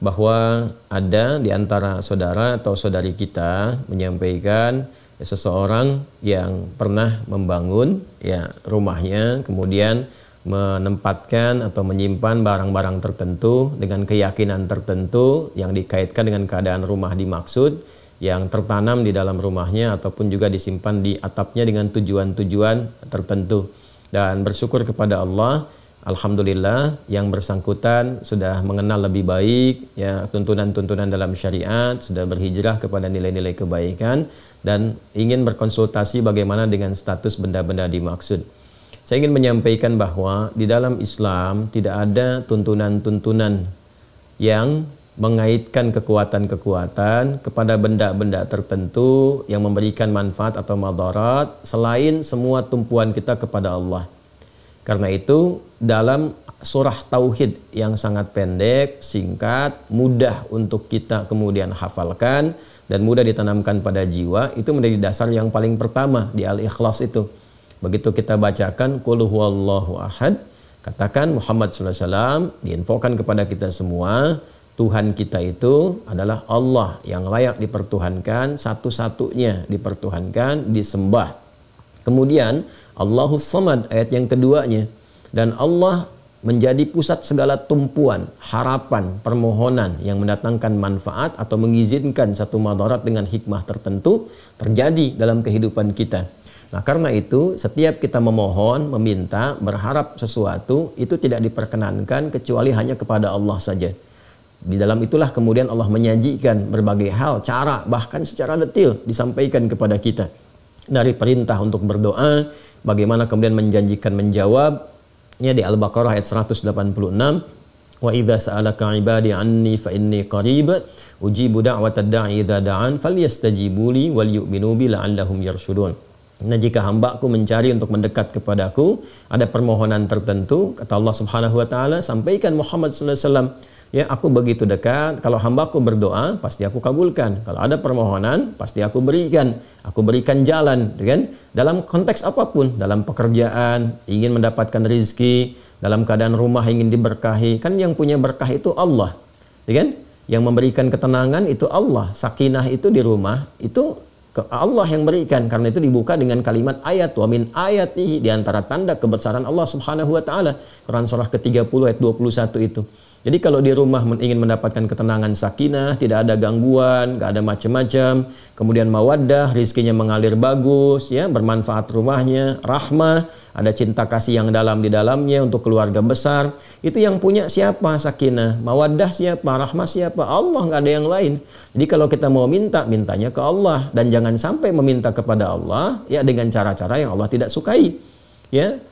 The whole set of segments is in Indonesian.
bahwa ada di antara saudara atau saudari kita menyampaikan seseorang yang pernah membangun rumahnya, kemudian menempatkan atau menyimpan barang-barang tertentu dengan keyakinan tertentu yang dikaitkan dengan keadaan rumah dimaksud, yang tertanam di dalam rumahnya ataupun juga disimpan di atapnya dengan tujuan-tujuan tertentu. Dan bersyukur kepada Allah, alhamdulillah yang bersangkutan sudah mengenal lebih baik tuntunan-tuntunan dalam syariat, sudah berhijrah kepada nilai-nilai kebaikan dan ingin berkonsultasi bagaimana dengan status benda-benda dimaksud. Saya ingin menyampaikan bahwa di dalam Islam tidak ada tuntunan-tuntunan yang mengaitkan kekuatan-kekuatan kepada benda-benda tertentu yang memberikan manfaat atau madarat selain semua tumpuan kita kepada Allah. Karena itu dalam surah Tauhid yang sangat pendek, singkat, mudah untuk kita kemudian hafalkan dan mudah ditanamkan pada jiwa, itu menjadi dasar yang paling pertama di Al-Ikhlas itu. Begitu kita bacakan Qul huwallahu ahad, katakan Muhammad SAW, diinfokan kepada kita semua, Tuhan kita itu adalah Allah yang layak dipertuhankan, satu-satunya dipertuhankan, disembah. Kemudian Allahus Samad ayat yang keduanya, dan Allah menjadi pusat segala tumpuan, harapan, permohonan yang mendatangkan manfaat atau mengizinkan satu madarat dengan hikmah tertentu terjadi dalam kehidupan kita. Nah, karena itu setiap kita memohon, meminta, berharap sesuatu itu tidak diperkenankan kecuali hanya kepada Allah saja. Di dalam itulah kemudian Allah menyajikan berbagai hal, cara, bahkan secara detail disampaikan kepada kita. Dari perintah untuk berdoa, bagaimana kemudian menjanjikan menjawab, di Al-Baqarah ayat 186, wa idza sa'alaka 'ibadi 'anni fa inni qarib ujibu da'watad da'i idza da'an falyastajibu li wal yu'minu bi la'allahum yarshudun. Nah, jika hambaku mencari untuk mendekat kepadaku, ada permohonan tertentu, kata Allah Subhanahu wa taala, sampaikan Muhammad sallallahu alaihi wasallam, aku begitu dekat, kalau hambaku berdoa pasti aku kabulkan. Kalau ada permohonan pasti aku berikan jalan, kan? Dalam konteks apapun, dalam pekerjaan, ingin mendapatkan rizki, dalam keadaan rumah ingin diberkahi, kan yang punya berkah itu Allah, kan? Yang memberikan ketenangan itu Allah, sakinah itu di rumah itu Allah yang berikan. Karena itu dibuka dengan kalimat ayat, wa min ayatihi, di antara tanda kebesaran Allah Subhanahu wa taala. Quran surah ke-30 ayat 21 itu. Jadi kalau di rumah ingin mendapatkan ketenangan, sakinah, tidak ada gangguan, gak ada macam-macam, kemudian mawaddah, rizkinya mengalir bagus, bermanfaat rumahnya, rahmah, ada cinta kasih yang dalam di dalamnya untuk keluarga besar, itu yang punya siapa? Sakinah, mawaddah siapa? Rahmah siapa? Allah, gak ada yang lain. Jadi kalau kita mau minta, mintanya ke Allah, dan jangan sampai meminta kepada Allah dengan cara-cara yang Allah tidak sukai,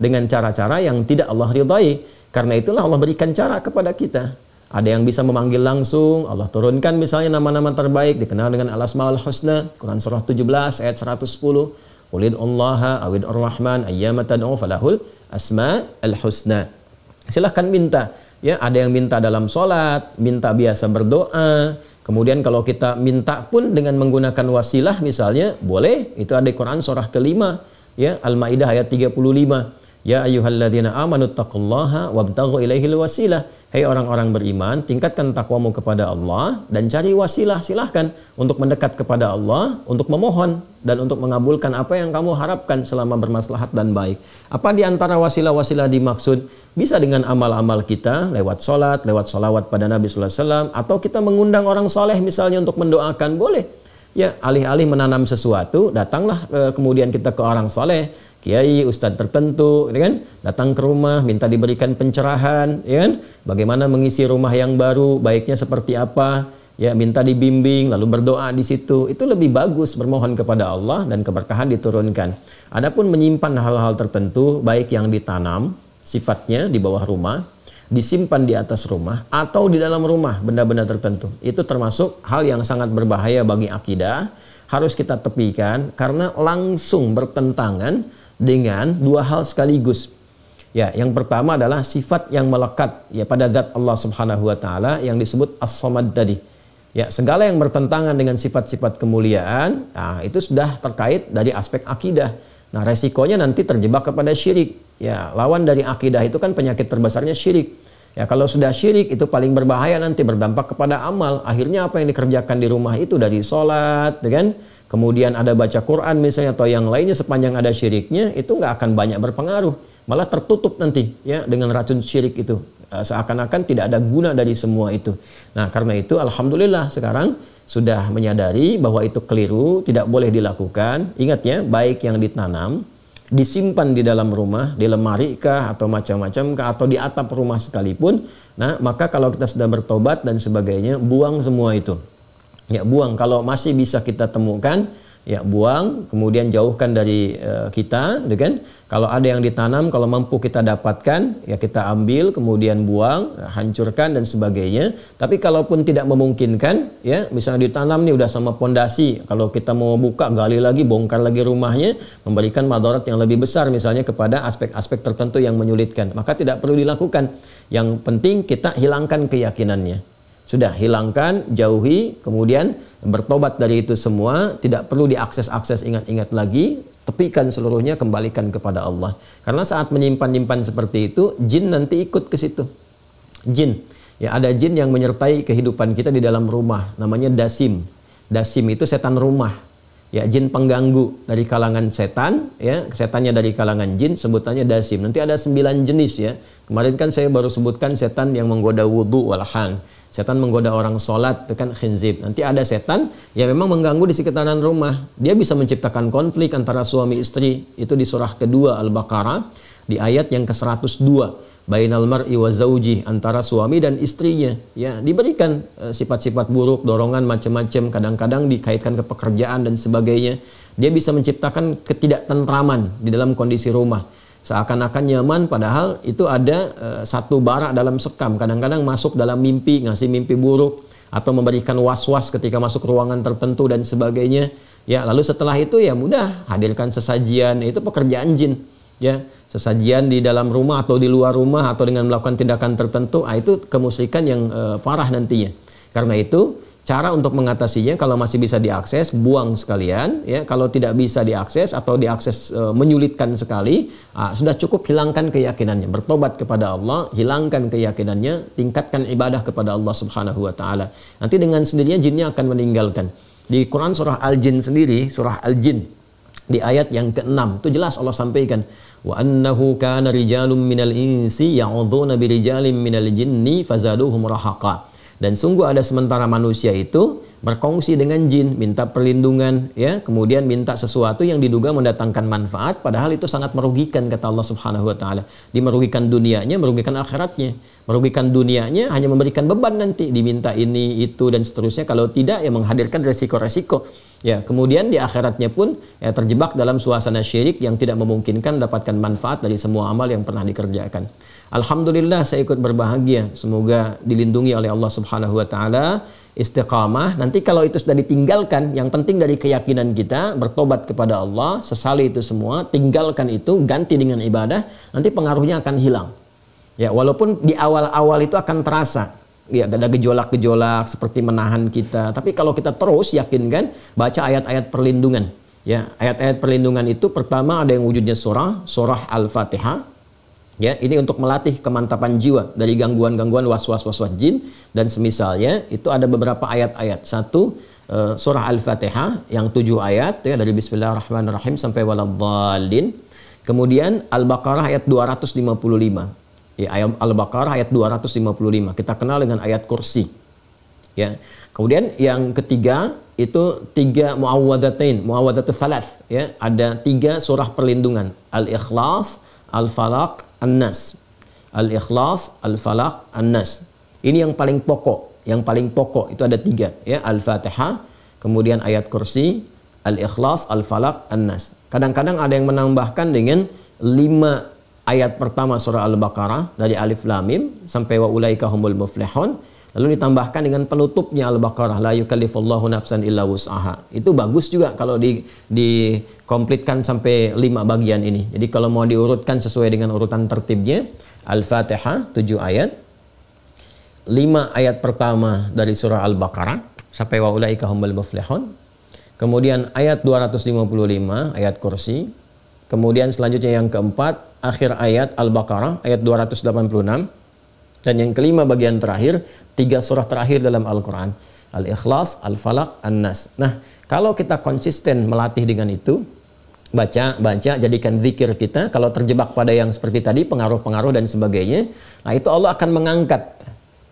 dengan cara-cara yang tidak Allah ridhai. Karena itulah Allah berikan cara kepada kita. Ada yang bisa memanggil langsung, Allah turunkan misalnya nama-nama terbaik dikenal dengan Al-Asmaul Husna, Quran surah 17 ayat 110. Qulid'ullaha awid'ur rahman ayyama tad'u falahul asma'ul husna. Silahkan minta. Ada yang minta dalam sholat, minta biasa berdoa. Kemudian kalau kita minta pun dengan menggunakan wasilah misalnya, boleh. Itu ada di Quran surah ke-5, Al-Maidah ayat 35. Ya ayyuhalladzina amanu taqullaha wabtaghu ilaihil wasilah. Hai orang-orang beriman, tingkatkan takwamu kepada Allah dan cari wasilah, silahkan untuk mendekat kepada Allah, untuk memohon dan untuk mengabulkan apa yang kamu harapkan selama bermaslahat dan baik. Apa di antara wasilah-wasilah dimaksud? Bisa dengan amal-amal kita, lewat sholat, lewat sholawat pada Nabi sallallahu alaihi wasallam, atau kita mengundang orang soleh misalnya untuk mendoakan, boleh. Alih-alih menanam sesuatu, datanglah kemudian kita ke orang soleh, kiai, ustadz tertentu, kan? Datang ke rumah, minta diberikan pencerahan, kan? Bagaimana mengisi rumah yang baru, baiknya seperti apa, minta dibimbing, lalu berdoa di situ. Itu lebih bagus, bermohon kepada Allah dan keberkahan diturunkan. Adapun menyimpan hal-hal tertentu, baik yang ditanam, sifatnya di bawah rumah, disimpan di atas rumah atau di dalam rumah, benda-benda tertentu, itu termasuk hal yang sangat berbahaya bagi akidah, harus kita tepikan karena langsung bertentangan dengan dua hal sekaligus. Yang pertama adalah sifat yang melekat pada zat Allah Subhanahu wa taala yang disebut As-Samad tadi. Segala yang bertentangan dengan sifat-sifat kemuliaan, itu sudah terkait dari aspek akidah. Nah, resikonya nanti terjebak kepada syirik. Lawan dari akidah itu kan penyakit terbesarnya syirik. Ya, kalau sudah syirik itu paling berbahaya, nanti berdampak kepada amal. Akhirnya apa yang dikerjakan di rumah itu dari sholat, kan? Kemudian ada baca Quran misalnya atau yang lainnya, sepanjang ada syiriknya itu nggak akan banyak berpengaruh, malah tertutup nanti ya dengan racun syirik itu. Seakan-akan tidak ada guna dari semua itu. Nah, karena itu alhamdulillah sekarang sudah menyadari bahwa itu keliru, tidak boleh dilakukan. Ingat ya, baik yang ditanam, disimpan di dalam rumah, di lemari kah atau macam-macam kah, atau di atap rumah sekalipun. Nah, maka kalau kita sudah bertobat dan sebagainya, buang semua itu. Ya, buang. Kalau masih bisa kita temukan, ya buang, kemudian jauhkan dari kita, gitu kan? Kalau ada yang ditanam, kalau mampu kita dapatkan, ya kita ambil, kemudian buang, hancurkan dan sebagainya. Tapi kalaupun tidak memungkinkan, ya misalnya ditanam nih udah sama pondasi, kalau kita mau buka, gali lagi, bongkar lagi rumahnya, memberikan madarat yang lebih besar misalnya kepada aspek-aspek tertentu yang menyulitkan, maka tidak perlu dilakukan. Yang penting kita hilangkan keyakinannya. Sudah, hilangkan, jauhi, kemudian bertobat dari itu semua, tidak perlu diakses-akses, ingat-ingat lagi, tepikan seluruhnya, kembalikan kepada Allah. Karena saat menyimpan-nyimpan seperti itu, jin nanti ikut ke situ. Jin, ya ada jin yang menyertai kehidupan kita di dalam rumah, namanya dasim. Dasim itu setan rumah. Ya, jin pengganggu dari kalangan setan, ya setannya dari kalangan jin, sebutannya dasim. Nanti ada 9 jenis ya. Kemarin kan saya baru sebutkan setan yang menggoda wudu walhan. Setan menggoda orang sholat, itu kan khinzib. Nanti ada setan yang memang mengganggu di sekitaran rumah. Dia bisa menciptakan konflik antara suami istri. Itu di surah kedua Al-Baqarah, di ayat yang ke-102. Bainal mar'i wa zawjih, antara suami dan istrinya. Ya, diberikan sifat-sifat buruk, dorongan macam-macam, kadang-kadang dikaitkan ke pekerjaan dan sebagainya. Dia bisa menciptakan ketidaktentraman di dalam kondisi rumah. Seakan-akan nyaman, padahal itu ada satu bara dalam sekam. Kadang-kadang masuk dalam mimpi, ngasih mimpi buruk, atau memberikan was-was ketika masuk ruangan tertentu dan sebagainya. Ya, lalu setelah itu ya mudah hadirkan sesajian, itu pekerjaan jin. Ya, sesajian di dalam rumah atau di luar rumah atau dengan melakukan tindakan tertentu, itu kemusyrikan yang parah nantinya. Karena itu cara untuk mengatasinya, kalau masih bisa diakses, buang sekalian. Ya, kalau tidak bisa diakses atau diakses menyulitkan sekali, sudah cukup hilangkan keyakinannya, bertobat kepada Allah, hilangkan keyakinannya, tingkatkan ibadah kepada Allah Subhanahu wa taala. Nanti dengan sendirinya jinnya akan meninggalkan. Di Quran surah Al-Jin sendiri, surah Al-Jin di ayat yang ke-6 itu jelas Allah sampaikan, wa annahu kana rijalun minal insi ya'udzuuna birijalin minal jinni fazaduhum rahaqa. Dan sungguh ada sementara manusia itu berkongsi dengan jin, minta perlindungan, ya, kemudian minta sesuatu yang diduga mendatangkan manfaat, padahal itu sangat merugikan, kata Allah Subhanahu wa taala. Dia merugikan dunianya, merugikan akhiratnya. Merugikan dunianya hanya memberikan beban nanti, diminta ini, itu dan seterusnya. Kalau tidak ya menghadirkan resiko-resiko. Ya, kemudian di akhiratnya pun ya terjebak dalam suasana syirik yang tidak memungkinkan mendapatkan manfaat dari semua amal yang pernah dikerjakan. Alhamdulillah saya ikut berbahagia. Semoga dilindungi oleh Allah Subhanahu wa taala, istiqamah. Nanti kalau itu sudah ditinggalkan, yang penting dari keyakinan kita, bertobat kepada Allah, sesali itu semua, tinggalkan itu, ganti dengan ibadah, nanti pengaruhnya akan hilang. Ya, walaupun di awal-awal itu akan terasa. Ya, ada gejolak-gejolak seperti menahan kita. Tapi kalau kita terus yakinkan, baca ayat-ayat perlindungan. Ya, ayat-ayat perlindungan itu pertama ada yang wujudnya surah Al-Fatihah. Ya, ini untuk melatih kemantapan jiwa dari gangguan-gangguan was-was jin dan semisalnya. Itu ada beberapa ayat-ayat. Satu, surah Al-Fatihah yang 7 ayat ya, dari Bismillahirrahmanirrahim sampai waladhdallin. Kemudian Al-Baqarah ayat 255. Ya, ayat Al-Baqarah ayat 255. Kita kenal dengan ayat kursi. Ya. Kemudian yang ketiga itu 3 muawwadzatain, muawwadzatus tsalas, ya. Ada 3 surah perlindungan, Al-Ikhlas, Al-Falaq, An-Nas. Al-Ikhlas, Al-Falaq, An-Nas. Ini yang paling pokok. Yang paling pokok itu ada 3, ya, Al-Fatihah, kemudian ayat kursi, Al-Ikhlas, Al-Falaq, An-Nas. Kadang-kadang ada yang menambahkan dengan 5 ayat pertama surah Al-Baqarah dari Alif Lam Mim sampai wa ulaika humul muflihun, lalu ditambahkan dengan penutupnya Al-Baqarah, la yukallifullahu nafsan illa wus'aha. Itu bagus juga kalau dikomplitkan sampai 5 bagian ini. Jadi kalau mau diurutkan sesuai dengan urutan tertibnya, Al-Fatihah 7 ayat, 5 ayat pertama dari surah Al-Baqarah sampai wa ulaika humul muflihun. Kemudian ayat 255 ayat kursi. Kemudian selanjutnya yang keempat, akhir ayat Al-Baqarah ayat 286. Dan yang kelima bagian terakhir, 3 surah terakhir dalam Al-Quran. Al-Ikhlas, Al-Falaq, An-Nas. Nah, kalau kita konsisten melatih dengan itu, baca, jadikan zikir kita. Kalau terjebak pada yang seperti tadi, pengaruh-pengaruh dan sebagainya, nah itu Allah akan mengangkat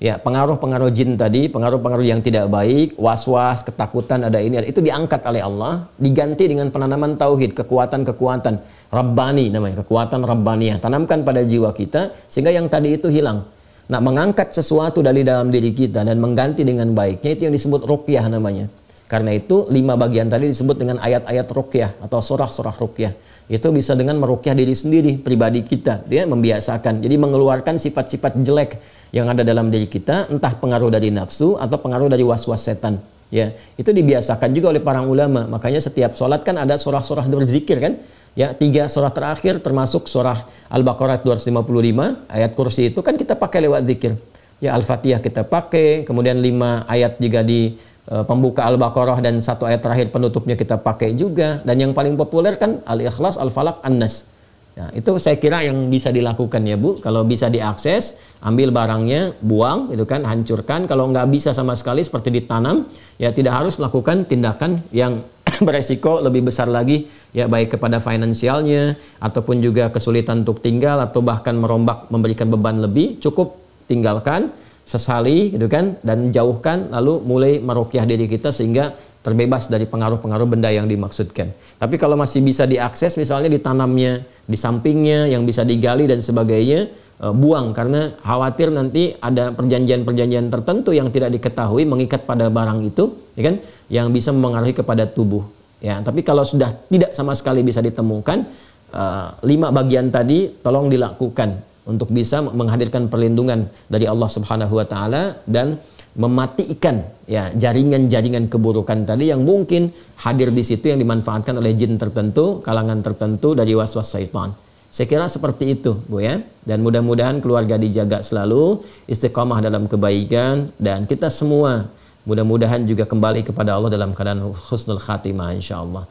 ya pengaruh-pengaruh jin tadi, pengaruh-pengaruh yang tidak baik, was-was, ketakutan, ada ini, itu diangkat oleh Allah, diganti dengan penanaman tauhid, kekuatan-kekuatan Rabbani namanya, kekuatan Rabbaniyah. Tanamkan pada jiwa kita sehingga yang tadi itu hilang. Nah, mengangkat sesuatu dari dalam diri kita dan mengganti dengan baiknya, itu yang disebut ruqyah namanya. Karena itu 5 bagian tadi disebut dengan ayat-ayat ruqyah atau surah-surah ruqyah. Itu bisa dengan meruqyah diri sendiri, pribadi kita. Dia membiasakan. Jadi mengeluarkan sifat-sifat jelek yang ada dalam diri kita, entah pengaruh dari nafsu atau pengaruh dari was-was setan. Ya, itu dibiasakan juga oleh para ulama. Makanya setiap sholat kan ada surah-surah berzikir kan? Ya, 3 surah terakhir termasuk surah Al-Baqarah 255, ayat kursi itu kan kita pakai lewat zikir. Ya, Al-Fatihah kita pakai, kemudian 5 ayat jika di pembuka Al-Baqarah dan 1 ayat terakhir penutupnya kita pakai juga. Dan yang paling populer kan Al-Ikhlas, Al-Falaq, An-Nas. Ya, itu saya kira yang bisa dilakukan ya Bu. Kalau bisa diakses, ambil barangnya, buang, itu kan, hancurkan. Kalau nggak bisa sama sekali seperti ditanam, ya tidak harus melakukan tindakan yang beresiko lebih besar lagi, ya baik kepada finansialnya ataupun juga kesulitan untuk tinggal atau bahkan merombak, memberikan beban lebih. Cukup tinggalkan, sesali gitu kan, dan jauhkan, lalu mulai meruqyah diri kita sehingga terbebas dari pengaruh-pengaruh benda yang dimaksudkan. Tapi kalau masih bisa diakses, misalnya ditanamnya di sampingnya yang bisa digali dan sebagainya, buang, karena khawatir nanti ada perjanjian-perjanjian tertentu yang tidak diketahui mengikat pada barang itu, ya kan, yang bisa mempengaruhi kepada tubuh. Ya, tapi kalau sudah tidak sama sekali bisa ditemukan, 5 bagian tadi tolong dilakukan untuk bisa menghadirkan perlindungan dari Allah Subhanahu wa taala dan mematikan ya jaringan-jaringan keburukan tadi yang mungkin hadir di situ yang dimanfaatkan oleh jin tertentu, kalangan tertentu dari was-was syaitan. Saya kira seperti itu, Bu ya. Dan mudah-mudahan keluarga dijaga selalu, istiqamah dalam kebaikan, dan kita semua mudah-mudahan juga kembali kepada Allah dalam keadaan husnul khatimah insyaallah.